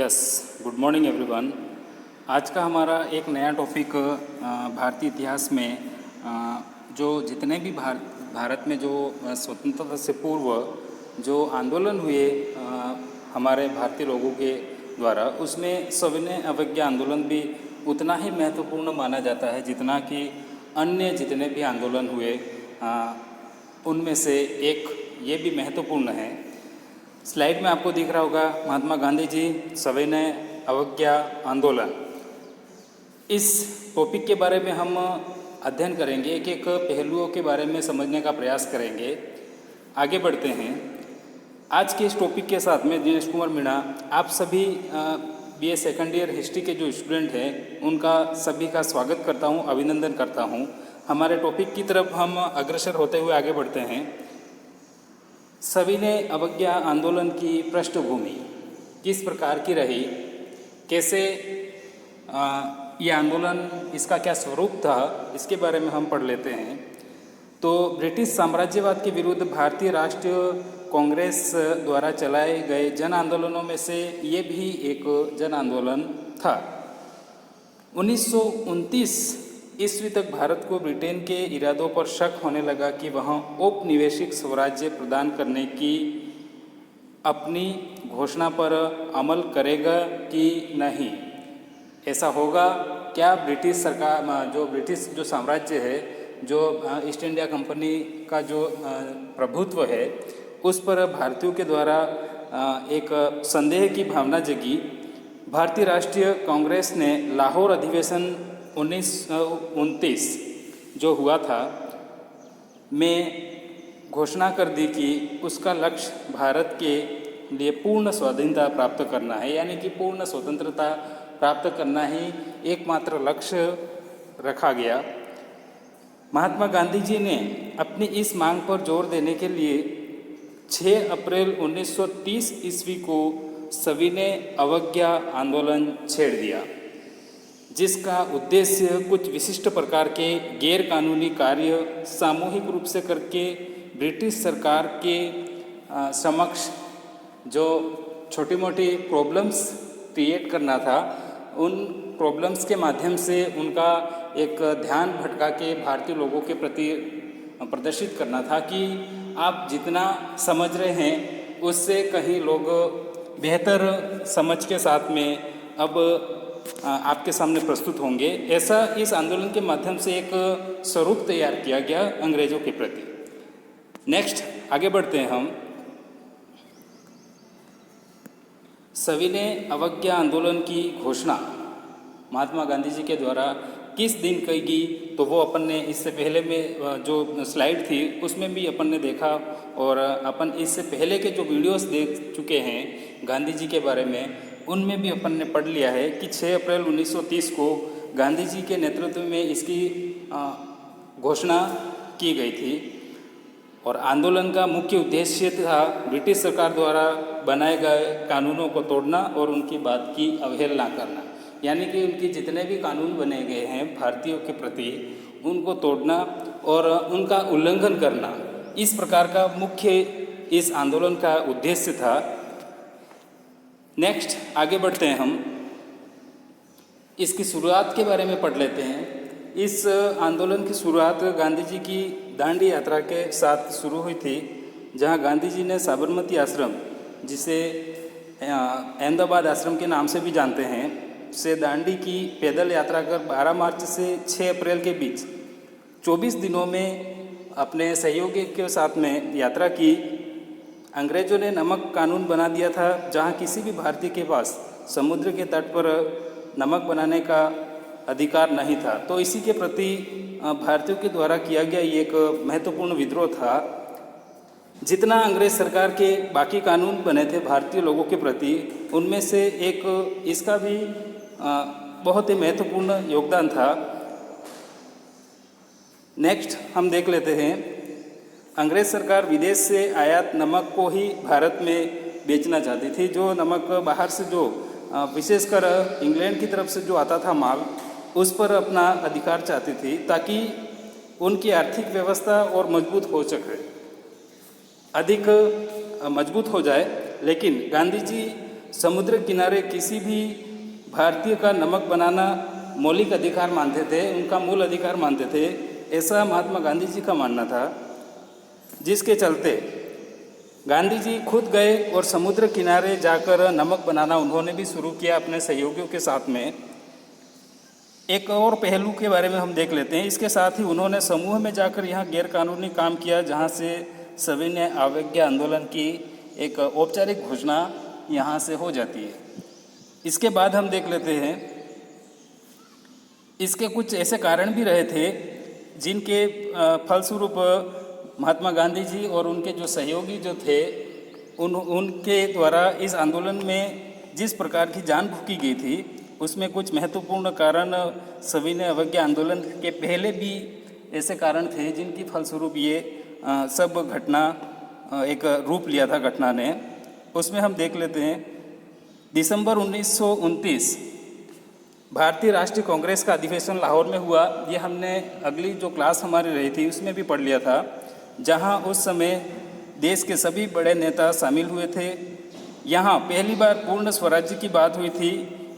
Yes, good morning everyone. आज का हमारा एक नया टॉपिक भारतीय इतिहास में जो जितने भी भारत में जो स्वतंत्रता से पूर्व जो आंदोलन हुए हमारे भारतीय लोगों के द्वारा, उसमें सविनय अवज्ञा आंदोलन भी उतना ही महत्वपूर्ण माना जाता है जितना कि अन्य जितने भी आंदोलन हुए उनमें से एक ये भी महत्वपूर्ण है। स्लाइड में आपको दिख रहा होगा महात्मा गांधी जी सविनय अवज्ञा आंदोलन। इस टॉपिक के बारे में हम अध्ययन करेंगे, एक एक पहलुओं के बारे में समझने का प्रयास करेंगे। आगे बढ़ते हैं। आज के इस टॉपिक के साथ में दिनेश कुमार मीणा आप सभी बीए सेकंड ईयर हिस्ट्री के जो स्टूडेंट हैं उनका सभी का स्वागत करता हूं, अभिनंदन करता हूं। हमारे टॉपिक की तरफ हम अग्रसर होते हुए आगे बढ़ते हैं। सविनय अवज्ञा आंदोलन की पृष्ठभूमि किस प्रकार की रही, कैसे ये आंदोलन, इसका क्या स्वरूप था, इसके बारे में हम पढ़ लेते हैं। तो ब्रिटिश साम्राज्यवाद के विरुद्ध भारतीय राष्ट्रीय कांग्रेस द्वारा चलाए गए जन आंदोलनों में से ये भी एक जन आंदोलन था। 1929 ईस्वी तक भारत को ब्रिटेन के इरादों पर शक होने लगा कि वह औपनिवेशिक स्वराज्य प्रदान करने की अपनी घोषणा पर अमल करेगा कि नहीं। ऐसा होगा क्या? ब्रिटिश सरकार जो साम्राज्य है, जो ईस्ट इंडिया कंपनी का जो प्रभुत्व है, उस पर भारतीयों के द्वारा एक संदेह की भावना जगी। भारतीय राष्ट्रीय कांग्रेस ने लाहौर अधिवेशन 1929 जो हुआ था में घोषणा कर दी कि उसका लक्ष्य भारत के लिए पूर्ण स्वाधीनता प्राप्त करना है, यानी कि पूर्ण स्वतंत्रता प्राप्त करना ही एकमात्र लक्ष्य रखा गया। महात्मा गांधी जी ने अपनी इस मांग पर जोर देने के लिए 6 अप्रैल 1930 ईस्वी को सविनय अवज्ञा आंदोलन छेड़ दिया, जिसका उद्देश्य कुछ विशिष्ट प्रकार के गैर कानूनी कार्य सामूहिक रूप से करके ब्रिटिश सरकार के समक्ष जो छोटी मोटी प्रॉब्लम्स क्रिएट करना था, उन प्रॉब्लम्स के माध्यम से उनका एक ध्यान भटका के भारतीय लोगों के प्रति प्रदर्शित करना था कि आप जितना समझ रहे हैं उससे कहीं लोग बेहतर समझ के साथ में अब आपके सामने प्रस्तुत होंगे। ऐसा इस आंदोलन के माध्यम से एक स्वरूप तैयार किया गया अंग्रेजों के प्रति। नेक्स्ट आगे बढ़ते हैं हम। सविनय अवज्ञा आंदोलन की घोषणा महात्मा गांधी जी के द्वारा किस दिन की गई, तो वो अपन ने इससे पहले में जो स्लाइड थी उसमें भी अपन ने देखा, और अपन इससे पहले के जो वीडियोस देख चुके हैं गांधी जी के बारे में, उनमें भी अपन ने पढ़ लिया है कि 6 अप्रैल 1930 को गांधी जी के नेतृत्व में इसकी घोषणा की गई थी। और आंदोलन का मुख्य उद्देश्य था ब्रिटिश सरकार द्वारा बनाए गए कानूनों को तोड़ना और उनकी बात की अवहेलना करना, यानी कि उनके जितने भी कानून बने गए हैं भारतीयों के प्रति, उनको तोड़ना और उनका उल्लंघन करना। इस प्रकार का मुख्य इस आंदोलन का उद्देश्य था। नेक्स्ट आगे बढ़ते हैं हम। इसकी शुरुआत के बारे में पढ़ लेते हैं। इस आंदोलन की शुरुआत गांधी जी की दांडी यात्रा के साथ शुरू हुई थी, जहां गांधी जी ने साबरमती आश्रम, जिसे अहमदाबाद आश्रम के नाम से भी जानते हैं, से दांडी की पैदल यात्रा कर 12 मार्च से 6 अप्रैल के बीच 24 दिनों में अपने सहयोगी के साथ में यात्रा की। अंग्रेजों ने नमक कानून बना दिया था, जहां किसी भी भारतीय के पास समुद्र के तट पर नमक बनाने का अधिकार नहीं था। तो इसी के प्रति भारतीयों के द्वारा किया गया ये एक महत्वपूर्ण विद्रोह था। जितना अंग्रेज सरकार के बाकी कानून बने थे भारतीय लोगों के प्रति, उनमें से एक इसका भी बहुत ही महत्वपूर्ण योगदान था। नेक्स्ट हम देख लेते हैं। अंग्रेज सरकार विदेश से आयात नमक को ही भारत में बेचना चाहती थी। जो नमक बाहर से जो विशेषकर इंग्लैंड की तरफ से जो आता था माल, उस पर अपना अधिकार चाहती थी, ताकि उनकी आर्थिक व्यवस्था और मजबूत हो सके, अधिक मजबूत हो जाए। लेकिन गांधी जी समुद्र किनारे किसी भी भारतीय का नमक बनाना मौलिक अधिकार मानते थे, उनका मूल अधिकार मानते थे, ऐसा महात्मा गांधी जी का मानना था। जिसके चलते गांधी जी खुद गए और समुद्र किनारे जाकर नमक बनाना उन्होंने भी शुरू किया अपने सहयोगियों के साथ में। एक और पहलू के बारे में हम देख लेते हैं। इसके साथ ही उन्होंने समूह में जाकर यहाँ गैरकानूनी काम किया, जहाँ से सविनय अवज्ञा आंदोलन की एक औपचारिक घोषणा यहाँ से हो जाती है। इसके बाद हम देख लेते हैं, इसके कुछ ऐसे कारण भी रहे थे जिनके फलस्वरूप महात्मा गांधी जी और उनके जो सहयोगी जो थे उनके द्वारा इस आंदोलन में जिस प्रकार की जान फूंकी गई थी, उसमें कुछ महत्वपूर्ण कारण सविनय अवज्ञा आंदोलन के पहले भी ऐसे कारण थे जिनकी फलस्वरूप ये सब घटना एक रूप लिया था घटना ने। उसमें हम देख लेते हैं, दिसंबर 1929 भारतीय राष्ट्रीय कांग्रेस का अधिवेशन लाहौर में हुआ। ये हमने अगली जो क्लास हमारी रही थी उसमें भी पढ़ लिया था, जहां उस समय देश के सभी बड़े नेता शामिल हुए थे। यहाँ पहली बार पूर्ण स्वराज्य की बात हुई थी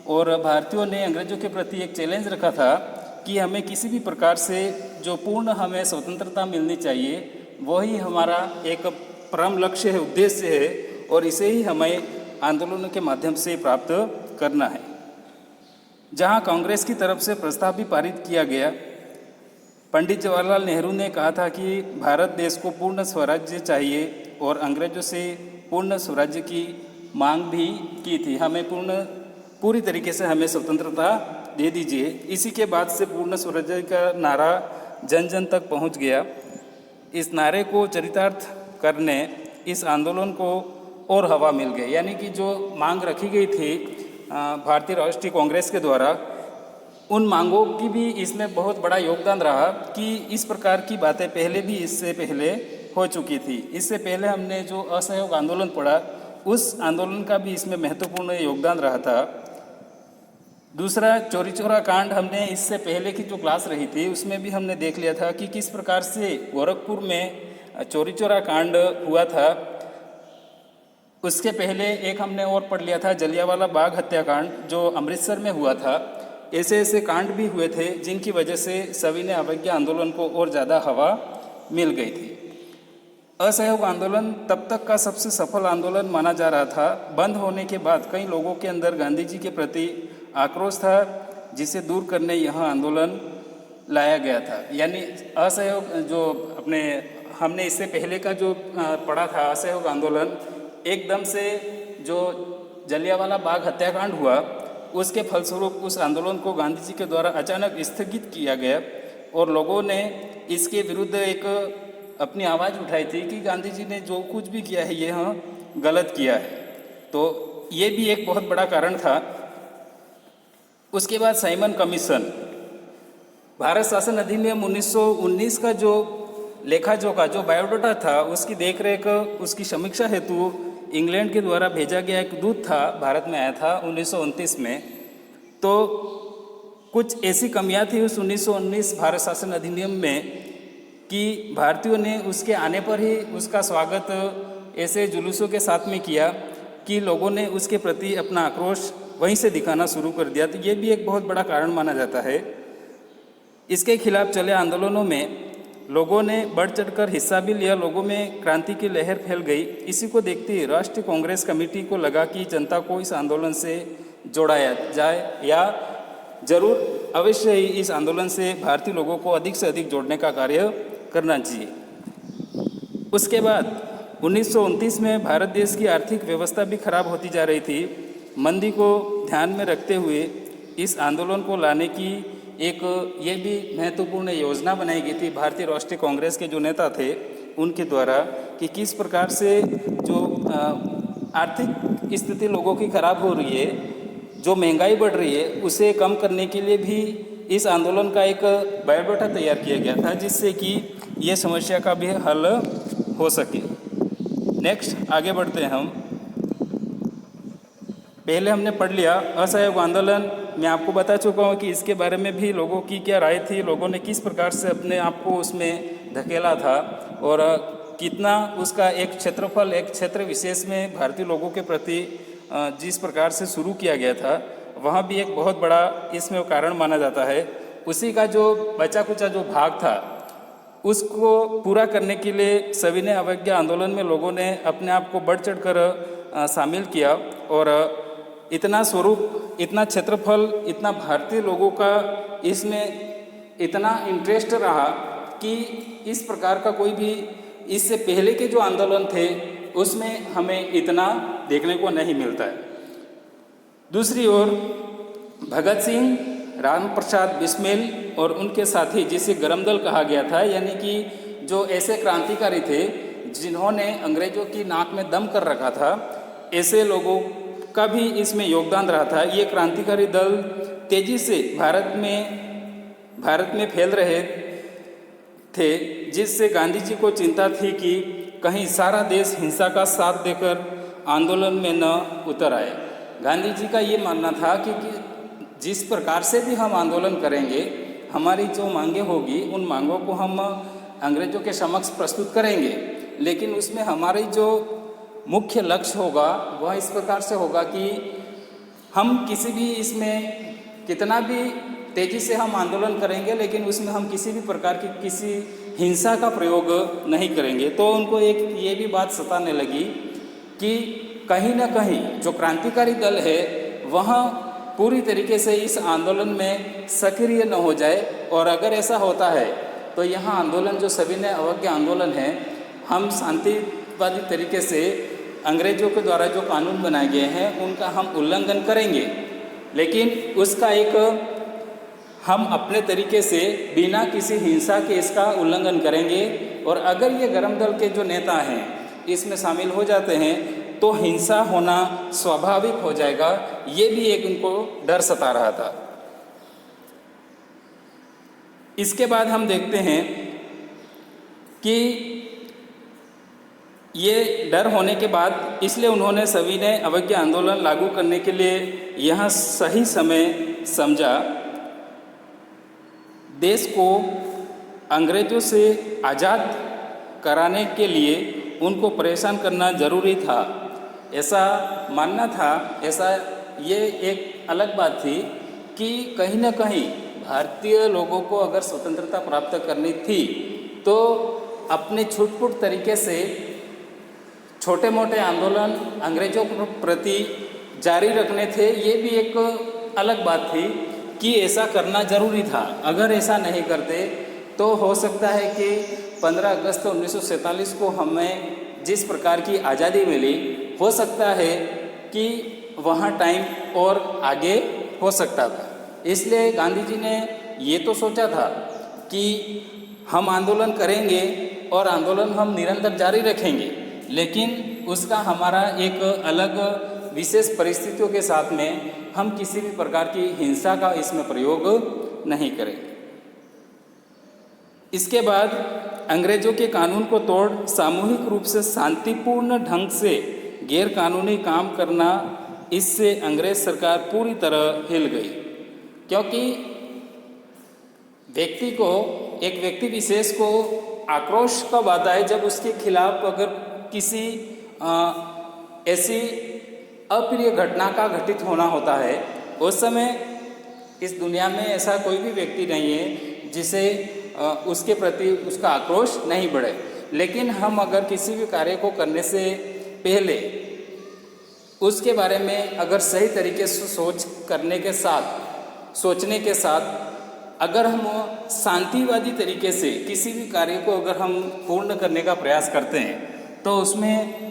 और भारतीयों ने अंग्रेजों के प्रति एक चैलेंज रखा था कि हमें किसी भी प्रकार से जो पूर्ण हमें स्वतंत्रता मिलनी चाहिए वही हमारा एक परम लक्ष्य है, उद्देश्य है, और इसे ही हमें आंदोलनों के माध्यम से प्राप्त करना है। जहां कांग्रेस की तरफ से प्रस्ताव भी पारित किया गया। पंडित जवाहरलाल नेहरू ने कहा था कि भारत देश को पूर्ण स्वराज्य चाहिए और अंग्रेजों से पूर्ण स्वराज्य की मांग भी की थी, हमें पूरी तरीके से हमें स्वतंत्रता दे दीजिए। इसी के बाद से पूर्ण स्वराज्य का नारा जन जन तक पहुंच गया। इस नारे को चरितार्थ करने इस आंदोलन को और हवा मिल गई, यानी कि जो मांग रखी गई थी भारतीय राष्ट्रीय कांग्रेस के द्वारा, उन मांगों की भी इसमें बहुत बड़ा योगदान रहा कि इस प्रकार की बातें पहले भी इससे पहले हो चुकी थी। इससे पहले हमने जो असहयोग आंदोलन पढ़ा, उस आंदोलन का भी इसमें महत्वपूर्ण योगदान रहा था। दूसरा, चौरी चौरा कांड, हमने इससे पहले की जो क्लास रही थी उसमें भी हमने देख लिया था कि किस प्रकार से गोरखपुर में चौरी चौरा कांड हुआ था। उसके पहले एक हमने और पढ़ लिया था जलियांवाला बाग हत्याकांड, जो अमृतसर में हुआ था। ऐसे ऐसे कांड भी हुए थे जिनकी वजह से सविनय अवज्ञा आंदोलन को और ज़्यादा हवा मिल गई थी। असहयोग आंदोलन तब तक का सबसे सफल आंदोलन माना जा रहा था। बंद होने के बाद कई लोगों के अंदर गांधी जी के प्रति आक्रोश था, जिसे दूर करने यह आंदोलन लाया गया था। यानी असहयोग जो हमने इससे पहले का जो पढ़ा था असहयोग आंदोलन, एकदम से जो जलियांवाला बाग हत्याकांड हुआ उसके फलस्वरूप उस आंदोलन को गांधी जी के द्वारा अचानक स्थगित किया गया और लोगों ने इसके विरुद्ध एक अपनी आवाज़ उठाई थी कि गांधी जी ने जो कुछ भी किया है यह गलत किया है। तो ये भी एक बहुत बड़ा कारण था। उसके बाद साइमन कमीशन, भारत शासन अधिनियम 1919 का जो लेखा जोखा जो बायोडाटा था उसकी देखरेख, उसकी समीक्षा हेतु इंग्लैंड के द्वारा भेजा गया एक दूत था, भारत में आया था 1929 में। तो कुछ ऐसी कमियां थी उस 1919 भारत शासन अधिनियम में कि भारतीयों ने उसके आने पर ही उसका स्वागत ऐसे जुलूसों के साथ में किया कि लोगों ने उसके प्रति अपना आक्रोश वहीं से दिखाना शुरू कर दिया। तो ये भी एक बहुत बड़ा कारण माना जाता है। इसके खिलाफ चले आंदोलनों में लोगों ने बढ़ चढ़कर हिस्सा भी लिया, लोगों में क्रांति की लहर फैल गई। इसी को देखते ही राष्ट्रीय कांग्रेस कमेटी को लगा कि जनता को इस आंदोलन से जोड़ाया जाए या जरूर अवश्य ही इस आंदोलन से भारतीय लोगों को अधिक से अधिक जोड़ने का कार्य करना चाहिए। उसके बाद 1929 में भारत देश की आर्थिक व्यवस्था भी खराब होती जा रही थी। मंदी को ध्यान में रखते हुए इस आंदोलन को लाने की एक ये भी महत्वपूर्ण योजना बनाई गई थी भारतीय राष्ट्रीय कांग्रेस के जो नेता थे उनके द्वारा, कि किस प्रकार से जो आर्थिक स्थिति लोगों की खराब हो रही है, जो महंगाई बढ़ रही है, उसे कम करने के लिए भी इस आंदोलन का एक बायोडाटा तैयार किया गया था, जिससे कि ये समस्या का भी हल हो सके। नेक्स्ट आगे बढ़ते हैं हम। पहले हमने पढ़ लिया असहयोग आंदोलन। मैं आपको बता चुका हूँ कि इसके बारे में भी लोगों की क्या राय थी, लोगों ने किस प्रकार से अपने आप को उसमें धकेला था और कितना उसका एक क्षेत्रफल, एक क्षेत्र विशेष में भारतीय लोगों के प्रति जिस प्रकार से शुरू किया गया था, वहाँ भी एक बहुत बड़ा इसमें कारण माना जाता है। उसी का जो बचा कुचा जो भाग था, उसको पूरा करने के लिए सविनय अवज्ञा आंदोलन में लोगों ने अपने आप को बढ़ चढ़ कर शामिल किया और इतना स्वरूप, इतना क्षेत्रफल, इतना भारतीय लोगों का इसमें इतना इंटरेस्ट रहा कि इस प्रकार का कोई भी इससे पहले के जो आंदोलन थे उसमें हमें इतना देखने को नहीं मिलता है। दूसरी ओर भगत सिंह, राम प्रसाद बिस्मिल और उनके साथी, जिसे गरम दल कहा गया था, यानी कि जो ऐसे क्रांतिकारी थे जिन्होंने अंग्रेजों की नाक में दम कर रखा था, ऐसे लोगों का भी इसमें योगदान रहा था। ये क्रांतिकारी दल तेजी से भारत में फैल रहे थे, जिससे गांधी जी को चिंता थी कि कहीं सारा देश हिंसा का साथ देकर आंदोलन में न उतर आए। गांधी जी का ये मानना था कि जिस प्रकार से भी हम आंदोलन करेंगे, हमारी जो मांगे होगी उन मांगों को हम अंग्रेजों के समक्ष प्रस्तुत करेंगे, लेकिन उसमें हमारी जो मुख्य लक्ष्य होगा वह इस प्रकार से होगा कि हम किसी भी इसमें कितना भी तेज़ी से हम आंदोलन करेंगे, लेकिन उसमें हम किसी भी प्रकार की किसी हिंसा का प्रयोग नहीं करेंगे। तो उनको एक ये भी बात सताने लगी कि कहीं ना कहीं जो क्रांतिकारी दल है वह पूरी तरीके से इस आंदोलन में सक्रिय न हो जाए, और अगर ऐसा होता है तो यहाँ आंदोलन जो सविनय अवज्ञा आंदोलन है, हम शांतिवादी तरीके से अंग्रेजों के द्वारा जो कानून बनाए गए हैं उनका हम उल्लंघन करेंगे, लेकिन उसका एक हम अपने तरीके से बिना किसी हिंसा के इसका उल्लंघन करेंगे। और अगर ये गरम दल के जो नेता हैं इसमें शामिल हो जाते हैं तो हिंसा होना स्वाभाविक हो जाएगा। ये भी एक उनको डर सता रहा था। इसके बाद हम देखते हैं कि ये डर होने के बाद इसलिए उन्होंने सविनय अवज्ञा आंदोलन लागू करने के लिए यह सही समय समझा। देश को अंग्रेजों से आज़ाद कराने के लिए उनको परेशान करना ज़रूरी था, ऐसा मानना था। ऐसा ये एक अलग बात थी कि कहीं ना कहीं भारतीय लोगों को अगर स्वतंत्रता प्राप्त करनी थी तो अपने छुटपुट तरीके से छोटे मोटे आंदोलन अंग्रेजों के प्रति जारी रखने थे। ये भी एक अलग बात थी कि ऐसा करना ज़रूरी था। अगर ऐसा नहीं करते तो हो सकता है कि 15 अगस्त 1947 को हमें जिस प्रकार की आज़ादी मिली, हो सकता है कि वहाँ टाइम और आगे हो सकता था। इसलिए गांधी जी ने ये तो सोचा था कि हम आंदोलन करेंगे और आंदोलन हम निरंतर जारी रखेंगे, लेकिन उसका हमारा एक अलग विशेष परिस्थितियों के साथ में हम किसी भी प्रकार की हिंसा का इसमें प्रयोग नहीं करेंगे। इसके बाद अंग्रेजों के कानून को तोड़ सामूहिक रूप से शांतिपूर्ण ढंग से गैर कानूनी काम करना, इससे अंग्रेज सरकार पूरी तरह हिल गई। क्योंकि व्यक्ति को, एक व्यक्ति विशेष को आक्रोश कब आता है, जब उसके खिलाफ अगर किसी ऐसी अप्रिय घटना का घटित होना होता है। उस समय इस दुनिया में ऐसा कोई भी व्यक्ति नहीं है जिसे उसके प्रति उसका आक्रोश नहीं बढ़े। लेकिन हम अगर किसी भी कार्य को करने से पहले उसके बारे में अगर सही तरीके से सोचने के साथ अगर हम शांतिवादी तरीके से किसी भी कार्य को अगर हम पूर्ण करने का प्रयास करते हैं तो उसमें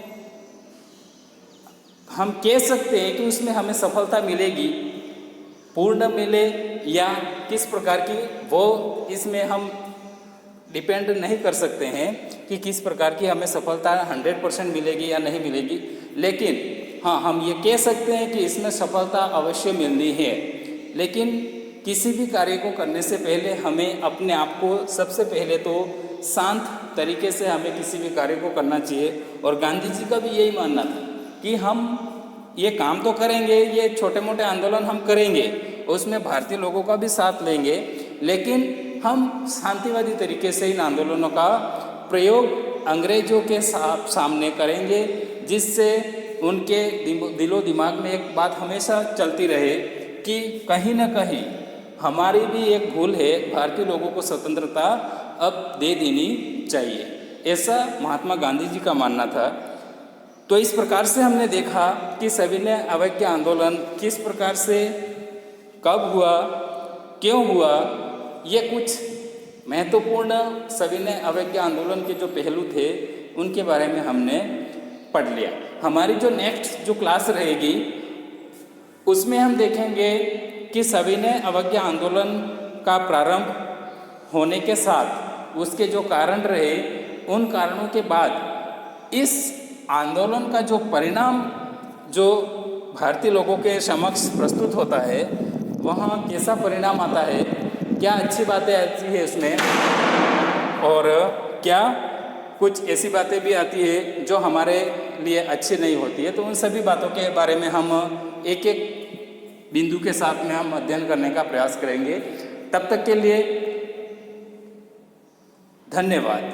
हम कह सकते हैं कि उसमें हमें सफलता मिलेगी। पूर्ण मिले या किस प्रकार की, वो इसमें हम डिपेंड नहीं कर सकते हैं कि किस प्रकार की हमें सफलता 100% मिलेगी या नहीं मिलेगी। लेकिन हाँ, हम ये कह सकते हैं कि इसमें सफलता अवश्य मिलनी है। लेकिन किसी भी कार्य को करने से पहले हमें अपने आप को सबसे पहले तो शांत तरीके से हमें किसी भी कार्य को करना चाहिए। और गांधी जी का भी यही मानना था कि हम ये काम तो करेंगे, ये छोटे मोटे आंदोलन हम करेंगे, उसमें भारतीय लोगों का भी साथ लेंगे, लेकिन हम शांतिवादी तरीके से इन आंदोलनों का प्रयोग अंग्रेजों के सामने करेंगे, जिससे उनके दिलो दिमाग में एक बात हमेशा चलती रहे कि कहीं ना कहीं हमारी भी एक भूल है, भारतीय लोगों को स्वतंत्रता अब दे देनी चाहिए, ऐसा महात्मा गांधी जी का मानना था। तो इस प्रकार से हमने देखा कि सविनय अवज्ञा आंदोलन किस प्रकार से, कब हुआ, क्यों हुआ, ये कुछ महत्वपूर्ण सविनय अवज्ञा आंदोलन के जो पहलू थे उनके बारे में हमने पढ़ लिया। हमारी जो नेक्स्ट जो क्लास रहेगी उसमें हम देखेंगे कि सविनय अवज्ञा आंदोलन का प्रारंभ होने के साथ उसके जो कारण रहे, उन कारणों के बाद इस आंदोलन का जो परिणाम जो भारतीय लोगों के समक्ष प्रस्तुत होता है वहाँ कैसा परिणाम आता है, क्या अच्छी बातें आती है उसमें और क्या कुछ ऐसी बातें भी आती है जो हमारे लिए अच्छी नहीं होती है। तो उन सभी बातों के बारे में हम एक एक बिंदु के साथ में हम अध्ययन करने का प्रयास करेंगे। तब तक के लिए धन्यवाद।